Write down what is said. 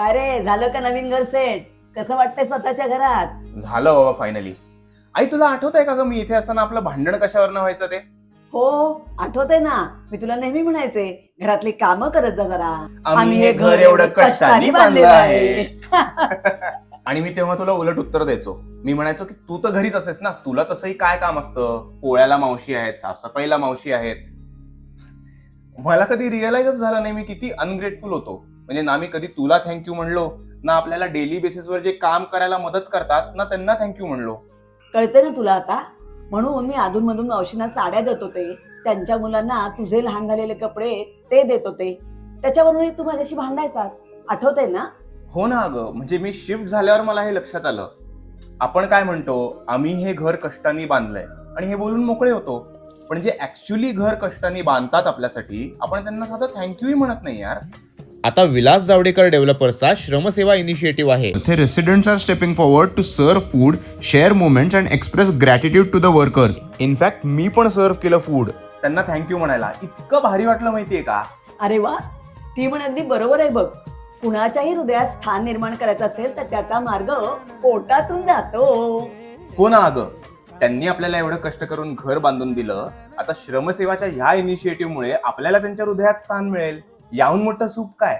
काय रे, झालं का नवीन घर सेट? कसं वाटतंय स्वतःच्या घरात? झालं बाबा फायनली. आई तुला आठवतंय का ग मी इथे असताना आपलं भांडण कशावर व्हायचं ते? हो, आठवतंय ना. मी तुला नेहमी म्हणायचे घरातली कामं करत जा जरा. आम्ही हे घर एवढं कष्टाने बांधलेलं आहे. आणि मी तेव्हा तुला उलट उत्तर द्यायचो. मी म्हणायचो की तू तर घरीच असेस ना, तुला तसंही काय काम असतं? पोळ्याला मावशी आहेत, साफसफाईला मावशी आहेत. मला कधी रिअलाइजच झालं नाही मी किती अनग्रेटफुल होतो. म्हणजे ना मी कधी तुला थँक्यू म्हणलो, ना आपल्याला डेली बेसिसवर जे काम करायला मदत करतात ना त्यांना थँक्यू म्हणलो. कळते ना तुला आता? म्हणून मी अधूनमधून मावशींना साड्या देत होते, त्यांच्या मुलांना तुझे लहान झालेले कपडे ते देत होते. त्याच्यावरून तू माझ्याशी भांडायचास, आठवतंय ना? हो ना अगं, म्हणजे मी शिफ्ट झाल्यावर मला हे लक्षात आलं. आपण काय म्हणतो, आम्ही हे घर कष्टाने बांधलंय आणि हे बोलून मोकळे होतो. पण जे ऍक्च्युली घर कष्टाने बांधतात आपल्यासाठी, आपण त्यांना साधं थँक्यूही म्हणत नाही यार. आता विलास जावडेकर डेव्हलपर्सचा श्रमसेवा इनिशिएटिव्ह आहे. The residents are stepping forward to serve food, share moments and express gratitude to the workers. In fact मी पण सर्व केलं फूड त्यांना थँक्यू म्हणायला. इतकं भारी वाटलं माहितीये का? अरे वा, ती म्हण अगदी बरोबर आहे बघ. कुणाच्याही हृदयात स्थान निर्माण करायचं असेल तर त्याचा मार्ग पोटातून जातो. हो ना अगं, त्यांनी आपल्याला एवढं कष्ट करून घर बांधून दिलं. आता श्रमसेवाच्या ह्या इनिशिएटिव्ह मुळे आपल्याला त्यांच्या हृदयात स्थान मिळेल. याहून मोठं सुख काय?